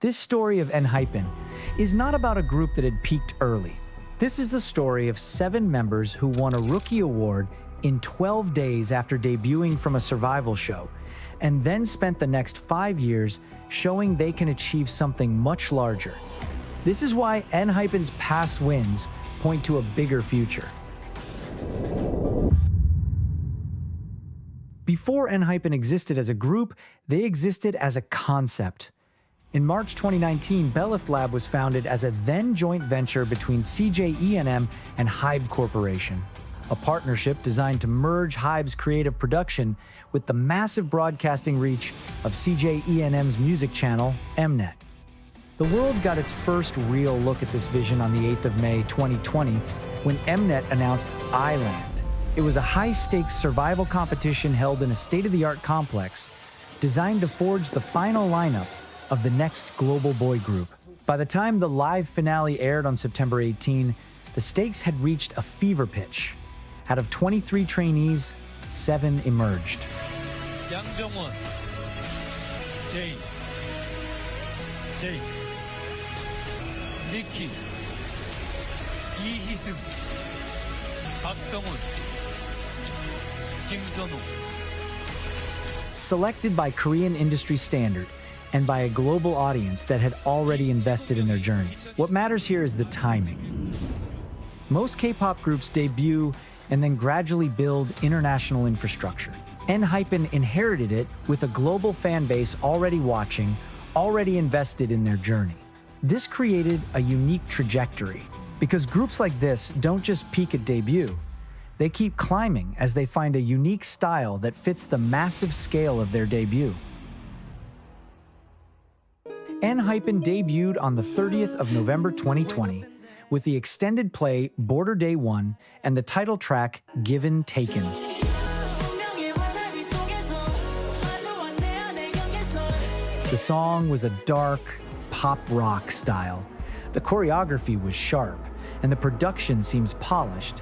This story of ENHYPEN is not about a group that had peaked early. This is the story of 7 members who won a Rookie Award in 12 days after debuting from a survival show, and then spent the next 5 years showing they can achieve something much larger. This is why ENHYPEN's past wins point to a bigger future. Before ENHYPEN existed as a group, they existed as a concept. In March 2019, BELIFT Lab was founded as a then joint venture between CJ and HYBE Corporation, a partnership designed to merge HYBE's creative production with the massive broadcasting reach of CJ music channel, Mnet. The world got its first real look at this vision on the 8th of May 2020 when Mnet announced Island. It was a high-stakes survival competition held in a state-of-the-art complex designed to forge the final lineup of the next global boy group. By the time the live finale aired on September 18, the stakes had reached a fever pitch. Out of 23 trainees, 7 emerged. jungwon, Jay, Nikki, heeseung, Kim. Selected by Korean industry standard and by a global audience that had already invested in their journey. What matters here is the timing. Most K-pop groups debut and then gradually build international infrastructure. ENHYPEN inherited it with a global fan base already watching, already invested in their journey. This created a unique trajectory, because groups like this don't just peak at debut. They keep climbing as they find a unique style that fits the massive scale of their debut. ENHYPEN debuted on the 30th of November 2020 with the extended play Border Day 1 and the title track Given Taken. The song was a dark, pop rock style. The choreography was sharp, and the production seems polished.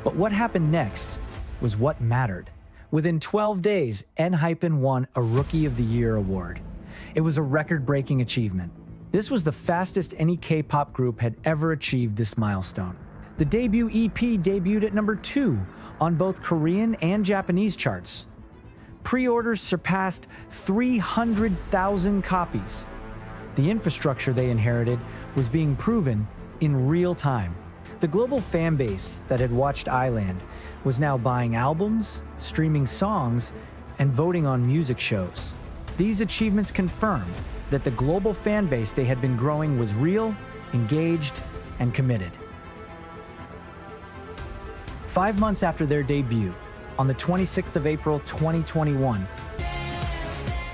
But what happened next was what mattered. Within 12 days, ENHYPEN won a Rookie of the Year award. It was a record-breaking achievement. This was the fastest any K-pop group had ever achieved this milestone. The debut EP debuted at number 2 on both Korean and Japanese charts. Pre-orders surpassed 300,000 copies. The infrastructure they inherited was being proven in real time. The global fan base that had watched Island was now buying albums, streaming songs, and voting on music shows. These achievements confirmed that the global fan base they had been growing was real, engaged, and committed. 5 months after their debut, on the 26th of April 2021,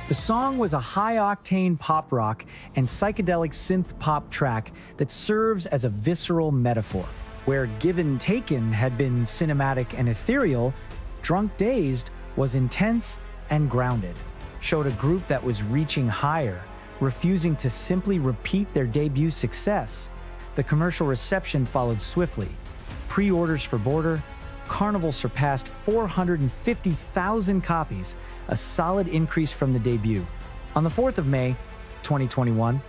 the song was a high-octane pop rock and psychedelic synth pop track that serves as a visceral metaphor. Where Given Taken had been cinematic and ethereal, Drunk Dazed was intense and grounded, showed a group that was reaching higher, refusing to simply repeat their debut success. The commercial reception followed swiftly. Pre-orders for Border, Carnival surpassed 450,000 copies, a solid increase from the debut. On the 4th of May, 2021,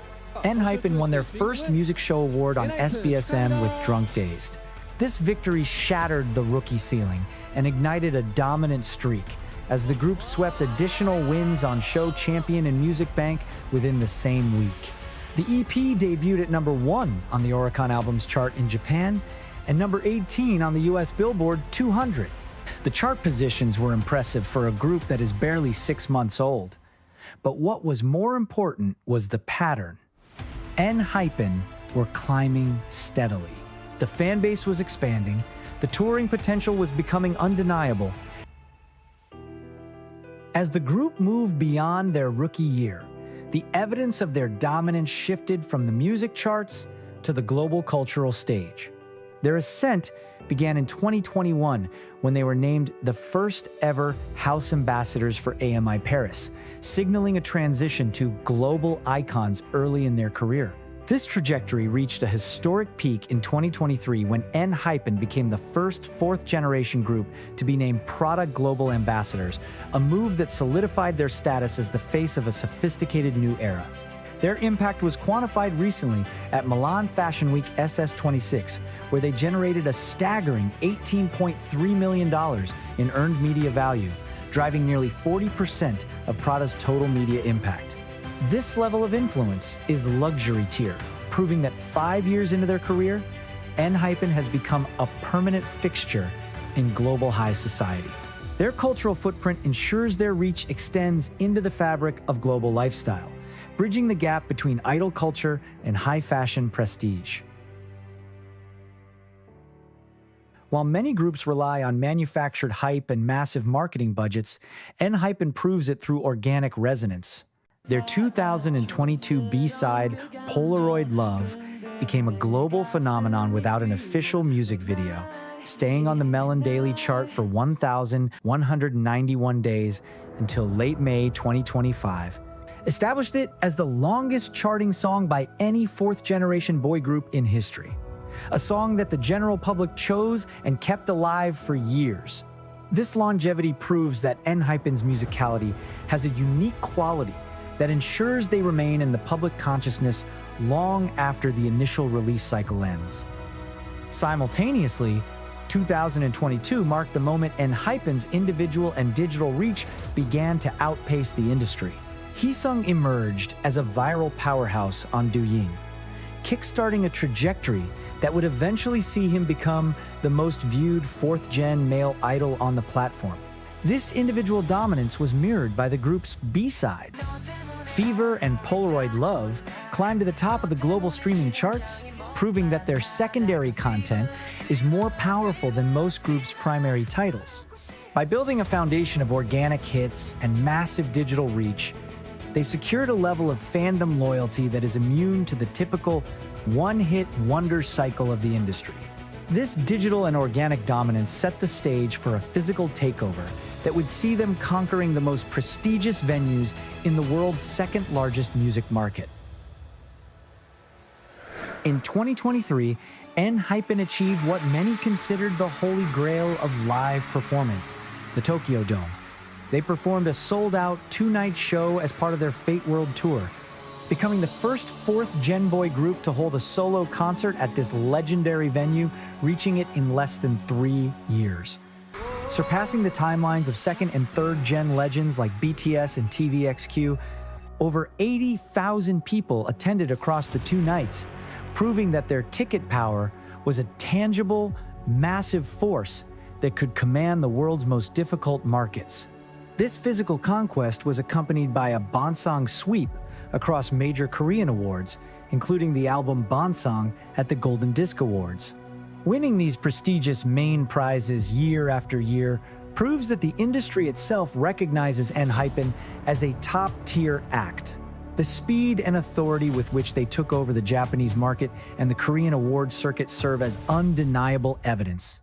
ENHYPEN won their first music show award on SBSM with Drunk Dazed. This victory shattered the rookie ceiling and ignited a dominant streak as the group swept additional wins on Show Champion and Music Bank within the same week. The EP debuted at number 1 on the Oricon Albums chart in Japan and number 18 on the US Billboard 200. The chart positions were impressive for a group that is barely 6 months old. But what was more important was the pattern. ENHYPEN were climbing steadily. The fan base was expanding, the touring potential was becoming undeniable. As the group moved beyond their rookie year, the evidence of their dominance shifted from the music charts to the global cultural stage. Their ascent began in 2021 when they were named the first ever house ambassadors for AMI Paris, signaling a transition to global icons early in their career. This trajectory reached a historic peak in 2023 when ENHYPEN became the first fourth-generation group to be named Prada Global Ambassadors, a move that solidified their status as the face of a sophisticated new era. Their impact was quantified recently at Milan Fashion Week SS26, where they generated a staggering $18.3 million in earned media value, driving nearly 40% of Prada's total media impact. This level of influence is luxury tier, proving that 5 years into their career, ENHYPEN has become a permanent fixture in global high society. Their cultural footprint ensures their reach extends into the fabric of global lifestyle, bridging the gap between idol culture and high fashion prestige. While many groups rely on manufactured hype and massive marketing budgets, ENHYPEN proves it through organic resonance. Their 2022 B-side, Polaroid Love, became a global phenomenon without an official music video, staying on the Melon Daily chart for 1,191 days until late May 2025. Established it as the longest charting song by any fourth-generation boy group in history. A song that the general public chose and kept alive for years. This longevity proves that ENHYPEN's musicality has a unique quality that ensures they remain in the public consciousness long after the initial release cycle ends. Simultaneously, 2022 marked the moment ENHYPEN's individual and digital reach began to outpace the industry. Heeseung emerged as a viral powerhouse on Douyin, kickstarting a trajectory that would eventually see him become the most viewed fourth-gen male idol on the platform. This individual dominance was mirrored by the group's B-sides. Fever and Polaroid Love climbed to the top of the global streaming charts, proving that their secondary content is more powerful than most groups' primary titles. By building a foundation of organic hits and massive digital reach, they secured a level of fandom loyalty that is immune to the typical one-hit wonder cycle of the industry. This digital and organic dominance set the stage for a physical takeover that would see them conquering the most prestigious venues in the world's second-largest music market. In 2023, ENHYPEN achieved what many considered the holy grail of live performance, the Tokyo Dome. They performed a sold-out two-night show as part of their Fate World Tour, becoming the first fourth-gen boy group to hold a solo concert at this legendary venue, reaching it in less than 3 years. Surpassing the timelines of second- and third-gen legends like BTS and TVXQ, over 80,000 people attended across the 2 nights, proving that their ticket power was a tangible, massive force that could command the world's most difficult markets. This physical conquest was accompanied by a Bonsang sweep across major Korean awards, including the album Bonsang at the Golden Disc Awards. Winning these prestigious main prizes year after year proves that the industry itself recognizes ENHYPEN as a top-tier act. The speed and authority with which they took over the Japanese market and the Korean award circuit serve as undeniable evidence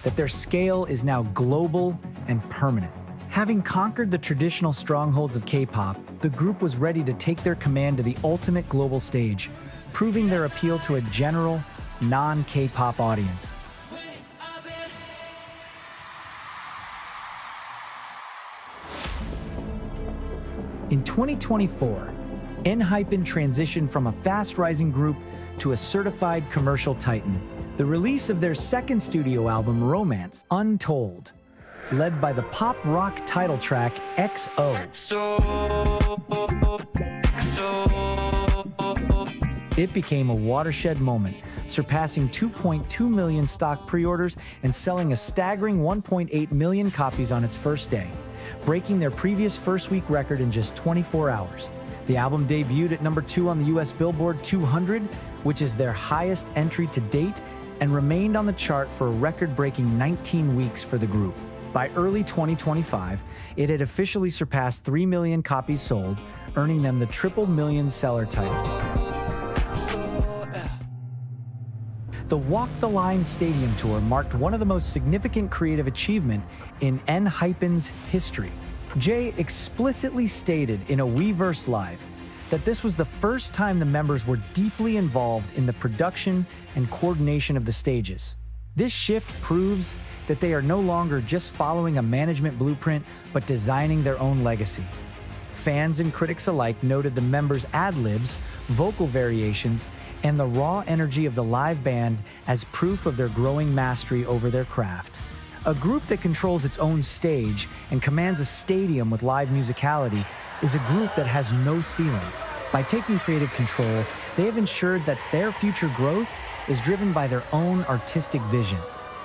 that their scale is now global and permanent. Having conquered the traditional strongholds of K-pop, the group was ready to take their command to the ultimate global stage, proving their appeal to a general, non-K-pop audience. In 2024, ENHYPEN transitioned from a fast-rising group to a certified commercial titan. The release of their second studio album, Romance Untold, led by the pop rock title track XO. It became a watershed moment, surpassing 2.2 million stock pre-orders and selling a staggering 1.8 million copies on its first day, breaking their previous first-week record in just 24 hours. The album debuted at number 2 on the US Billboard 200, which is their highest entry to date, and remained on the chart for a record-breaking 19 weeks for the group. By early 2025, it had officially surpassed 3 million copies sold, earning them the triple million seller title. The Walk the Line Stadium Tour marked one of the most significant creative achievements in ENHYPEN's history. Jay explicitly stated in a Weverse Live that this was the first time the members were deeply involved in the production and coordination of the stages. This shift proves that they are no longer just following a management blueprint, but designing their own legacy. Fans and critics alike noted the members' ad-libs, vocal variations, and the raw energy of the live band as proof of their growing mastery over their craft. A group that controls its own stage and commands a stadium with live musicality is a group that has no ceiling. By taking creative control, they have ensured that their future growth is driven by their own artistic vision.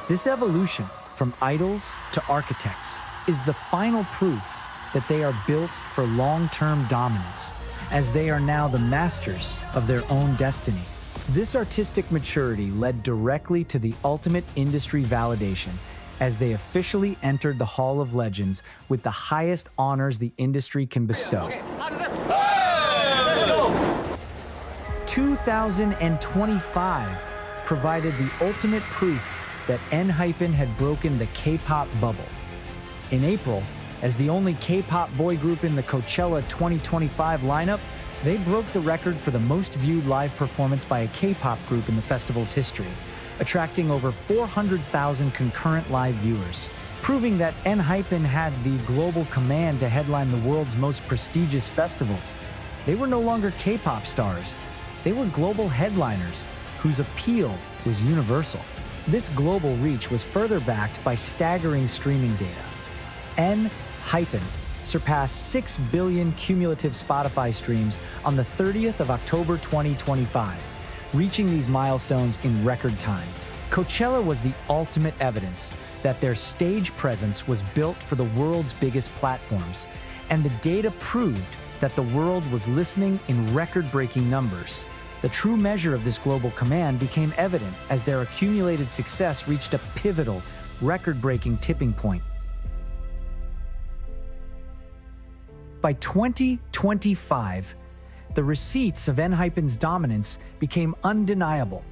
This evolution, from idols to architects, is the final proof that they are built for long-term dominance, as they are now the masters of their own destiny. This artistic maturity led directly to the ultimate industry validation, as they officially entered the Hall of Legends with the highest honors the industry can bestow. 2025 provided the ultimate proof that ENHYPEN had broken the K-pop bubble. In April, as the only K-pop boy group in the Coachella 2025 lineup, they broke the record for the most viewed live performance by a K-pop group in the festival's history, attracting over 400,000 concurrent live viewers, proving that ENHYPEN had the global command to headline the world's most prestigious festivals. They were no longer K-pop stars. They were global headliners whose appeal was universal. This global reach was further backed by staggering streaming data. ENHYPEN surpassed 6 billion cumulative Spotify streams on the 30th of October 2025, reaching these milestones in record time. Coachella was the ultimate evidence that their stage presence was built for the world's biggest platforms, and the data proved that the world was listening in record-breaking numbers. The true measure of this global command became evident as their accumulated success reached a pivotal, record-breaking tipping point. By 2025, the receipts of ENHYPEN's dominance became undeniable,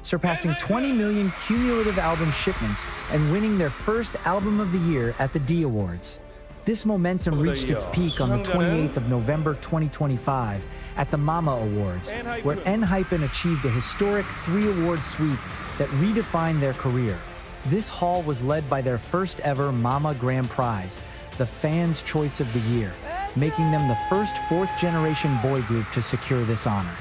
surpassing 20 million cumulative album shipments and winning their first Album of the Year at the D Awards. This momentum reached its peak on the 28th of November 2025 at the Mama Awards, where ENHYPEN achieved a historic 3-award sweep that redefined their career. This haul was led by their first ever Mama Grand Prize, the Fans' Choice of the Year, making them the first 4th-generation boy group to secure this honor.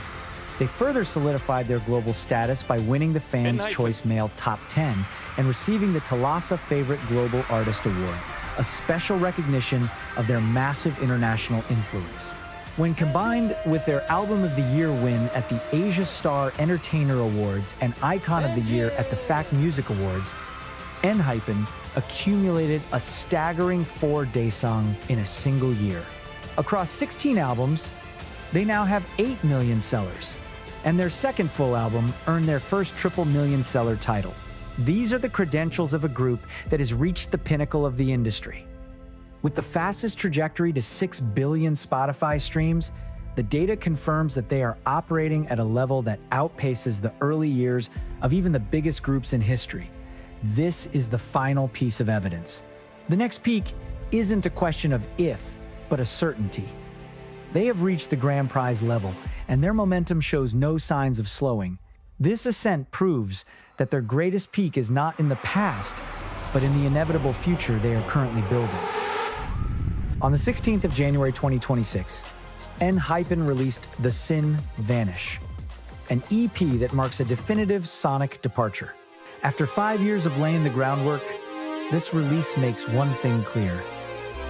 They further solidified their global status by winning the Fans' Choice Male Top 10 and receiving the Thalassa Favorite Global Artist Award, a special recognition of their massive international influence. When combined with their Album of the Year win at the Asia Star Entertainer Awards and Icon of the Year at the FACT Music Awards, ENHYPEN accumulated a staggering 4 daesung in a single year. Across 16 albums, they now have 8 million sellers, and their second full album earned their first triple million seller title. These are the credentials of a group that has reached the pinnacle of the industry. With the fastest trajectory to 6 billion Spotify streams, the data confirms that they are operating at a level that outpaces the early years of even the biggest groups in history. This is the final piece of evidence. The next peak isn't a question of if, but a certainty. They have reached the grand prize level, and their momentum shows no signs of slowing. This ascent proves that their greatest peak is not in the past, but in the inevitable future they are currently building. On the 16th of January 2026, ENHYPEN released The Sin Vanish, an EP that marks a definitive sonic departure. After 5 years of laying the groundwork, this release makes one thing clear.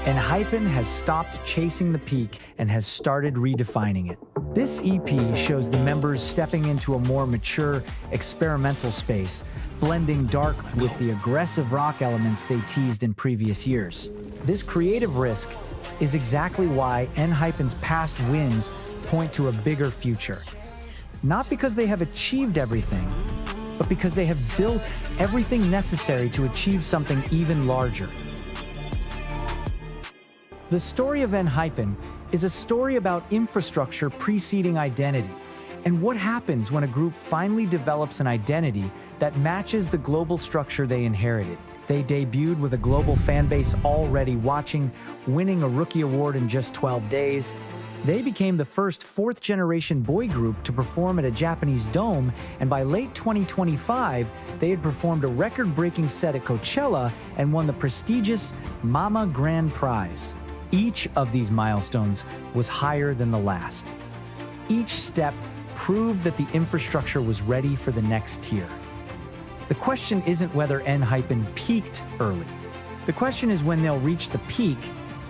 ENHYPEN has stopped chasing the peak and has started redefining it. This EP shows the members stepping into a more mature, experimental space, blending dark with the aggressive rock elements they teased in previous years. This creative risk is exactly why ENHYPEN's past wins point to a bigger future. Not because they have achieved everything, but because they have built everything necessary to achieve something even larger. The story of ENHYPEN is a story about infrastructure preceding identity, and what happens when a group finally develops an identity that matches the global structure they inherited. They debuted with a global fan base already watching, winning a Rookie Award in just 12 days. They became the first 4th-generation boy group to perform at a Japanese dome, and by late 2025, they had performed a record-breaking set at Coachella and won the prestigious Mama Grand Prize. Each of these milestones was higher than the last. Each step proved that the infrastructure was ready for the next tier. The question isn't whether ENHYPEN peaked early. The question is when they'll reach the peak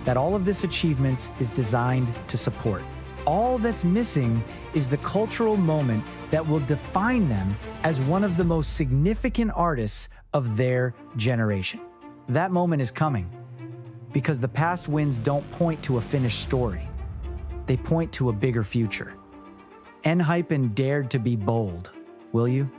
that all of this achievements is designed to support. All that's missing is the cultural moment that will define them as one of the most significant artists of their generation. That moment is coming because the past wins don't point to a finished story. They point to a bigger future. ENHYPEN dared to be bold, will you?